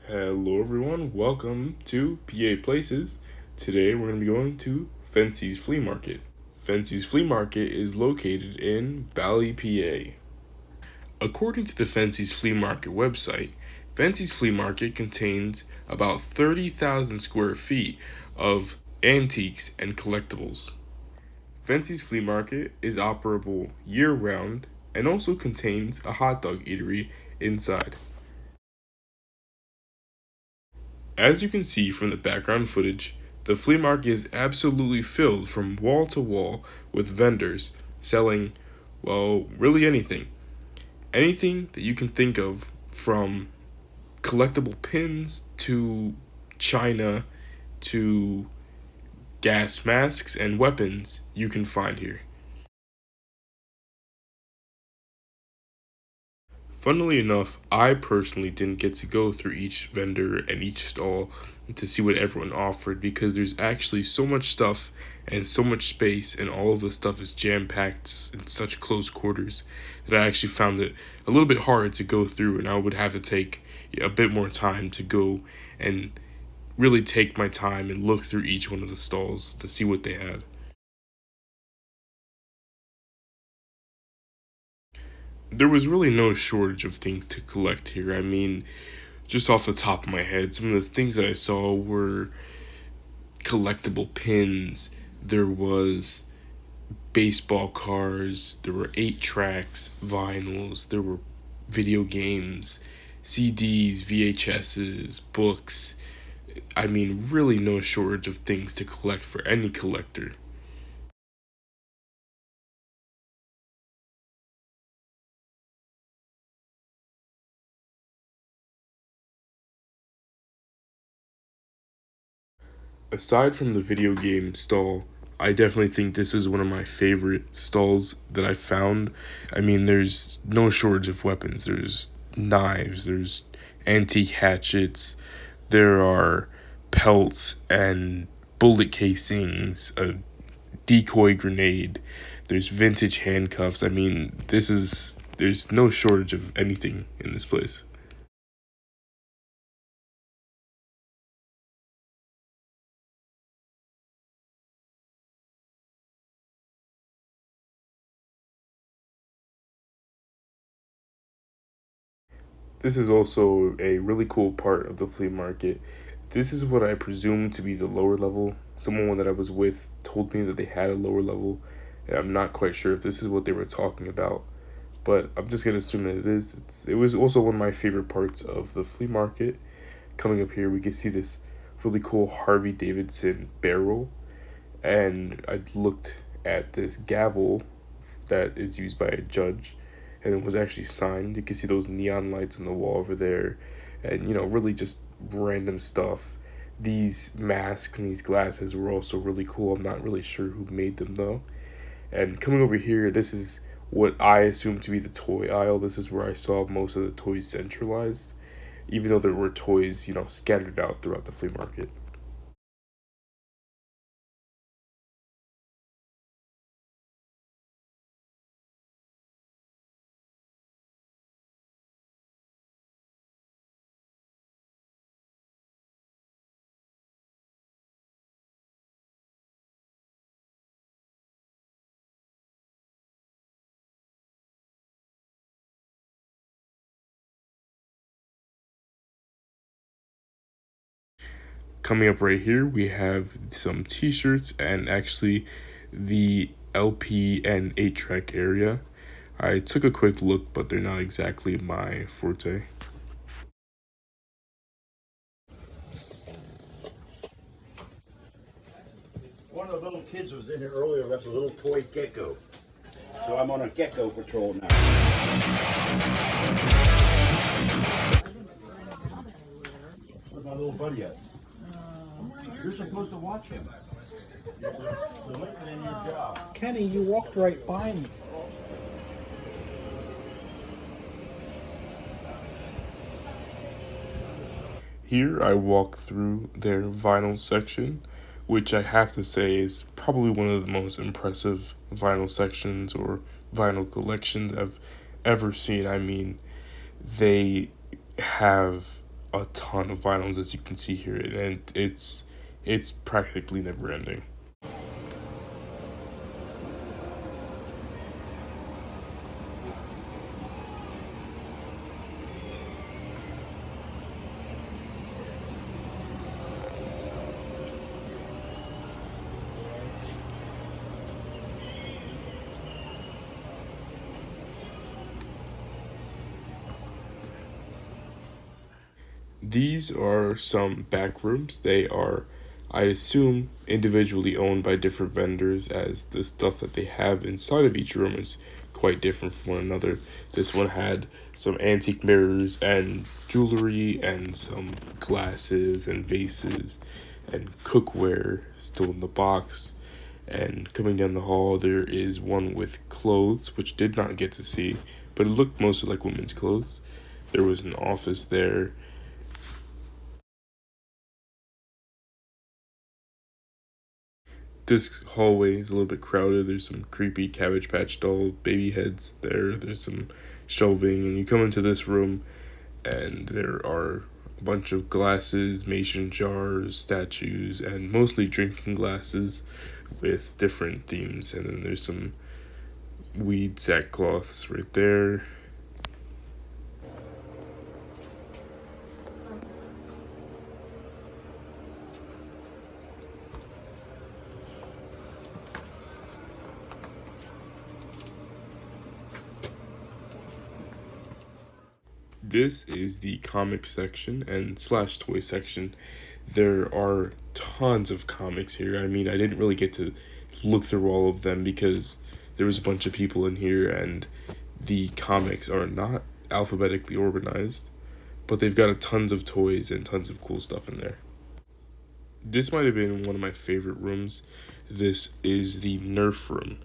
Hello everyone, welcome to PA Places. Today we're going to be going to Fensty's Flea Market. Fensty's Flea Market is located in Bally, PA. According to the Fensty's Flea Market website, Fensty's Flea Market contains about 30,000 square feet of antiques and collectibles. Fensty's Flea Market is operable year-round and also contains a hot dog eatery inside. As you can see from the background footage, the flea market is absolutely filled from wall to wall with vendors selling, well, really anything. Anything that you can think of, from collectible pins to china to gas masks and weapons, you can find here. Funnily enough, I personally didn't get to go through each vendor and each stall to see what everyone offered because there's actually so much stuff and so much space, and all of the stuff is jam packed in such close quarters that I actually found it a little bit hard to go through, and I would have to take a bit more time to go and really take my time and look through each one of the stalls to see what they had. There was really no shortage of things to collect here. I mean, just off the top of my head, some of the things that I saw were collectible pins. There was baseball cards. There were 8 tracks, vinyls. There were video games, CDs, VHSs, books. I mean, really no shortage of things to collect for any collector. Aside from the video game stall, I definitely think this is one of my favorite stalls that I found. I mean, there's no shortage of weapons. There's knives, there's antique hatchets, there are pelts and bullet casings, a decoy grenade, there's vintage handcuffs. I mean, there's no shortage of anything in this place. This is also a really cool part of the flea market. This is what I presume to be the lower level. Someone that I was with told me that they had a lower level, and I'm not quite sure if this is what they were talking about, but I'm just gonna assume that it is. It was also one of my favorite parts of the flea market. Coming up here, we can see this really cool Harvey Davidson barrel, and I looked at this gavel that is used by a judge, and it was actually signed. You can see those neon lights on the wall over there, and really just random stuff. These masks and these glasses were also really cool. I'm not really sure who made them though. And coming over here, this is what I assume to be the toy aisle. This is where I saw most of the toys centralized, even though there were toys, scattered out throughout the flea market. Coming up right here, we have some t-shirts and actually the LP and 8-track area. I took a quick look, but they're not exactly my forte. One of the little kids was in here earlier with a little toy gecko. So I'm on a gecko patrol now. Where's my little buddy at? You're supposed to watch him. You're living in your job. Kenny, you walked right by me. Here I walk through their vinyl section, which I have to say is probably one of the most impressive vinyl sections or vinyl collections I've ever seen. I mean, they have a ton of vinyls, as you can see here, and it's practically never ending. These are some back rooms. They are, I assume, individually owned by different vendors, as the stuff that they have inside of each room is quite different from one another. This one had some antique mirrors and jewelry and some glasses and vases and cookware still in the box. And coming down the hall, there is one with clothes, which did not get to see, but it looked mostly like women's clothes. There was an office there. This hallway is a little bit crowded. There's some creepy Cabbage Patch doll baby heads there. There's some shelving, and you come into this room, and there are a bunch of glasses, mason jars, statues, and mostly drinking glasses with different themes. And then there's some weed sackcloths right there. This is the comic section and slash toy section. There are tons of comics here. I mean, I didn't really get to look through all of them because there was a bunch of people in here, and the comics are not alphabetically organized, but they've got tons of toys and tons of cool stuff in there. This might have been one of my favorite rooms. This is the Nerf room.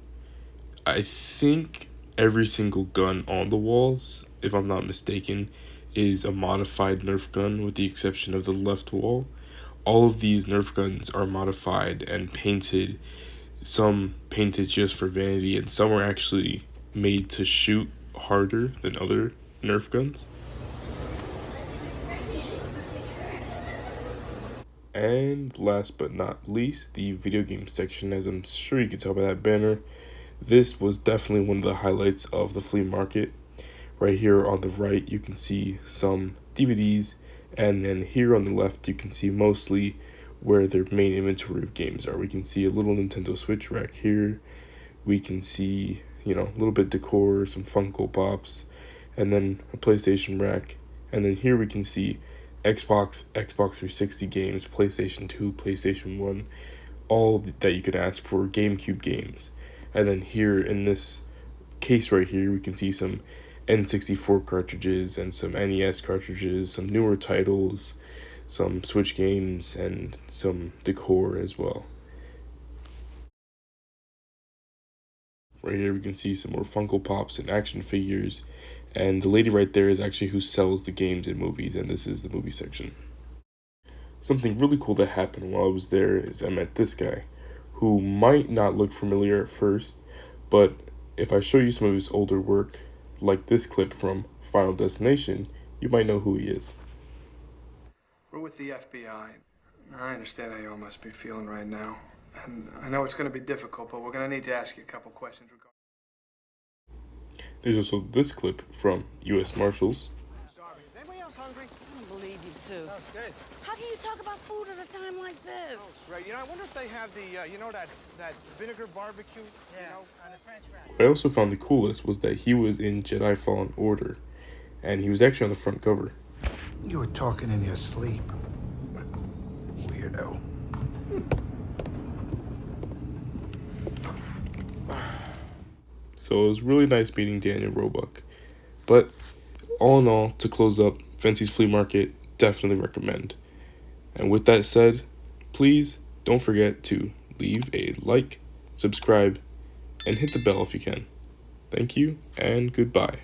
I think every single gun on the walls, if I'm not mistaken, is a modified Nerf gun with the exception of the left wall. All of these Nerf guns are modified and painted, some painted just for vanity, and some are actually made to shoot harder than other Nerf guns. And last but not least, the video game section. As I'm sure you can tell by that banner, this was definitely one of the highlights of the flea market. Right here on the right, you can see some DVDs, and then here on the left, you can see mostly where their main inventory of games are. We can see a little Nintendo Switch rack here. We can see, a little bit decor, some Funko Pops, and then a PlayStation rack. And then here we can see Xbox 360 games, PlayStation 2, PlayStation 1, all that you could ask for, GameCube games. And then here in this case right here, we can see some N64 cartridges and some NES cartridges, some newer titles, some Switch games, and some decor as well. Right here we can see some more Funko Pops and action figures, and the lady right there is actually who sells the games and movies, and this is the movie section. Something really cool that happened while I was there is I met this guy, who might not look familiar at first, but if I show you some of his older work, like this clip from Final Destination, you might know who he is. We're with the FBI. I understand how you all must be feeling right now. And I know it's going to be difficult, but we're going to need to ask you a couple questions regarding... There's also this clip from U.S. Marshals. Is anybody else hungry? I don't believe you two. That's good. How can you talk about food at a time like this? Oh, right. I wonder if they have the, that vinegar barbecue? Yeah, on the French fries. What I also found the coolest was that he was in Jedi Fallen Order, and he was actually on the front cover. You were talking in your sleep. Weirdo. So it was really nice meeting Daniel Roebuck. But all in all, to close up, Fensty's Flea Market, definitely recommend. And with that said, please don't forget to leave a like, subscribe, and hit the bell if you can. Thank you, and goodbye.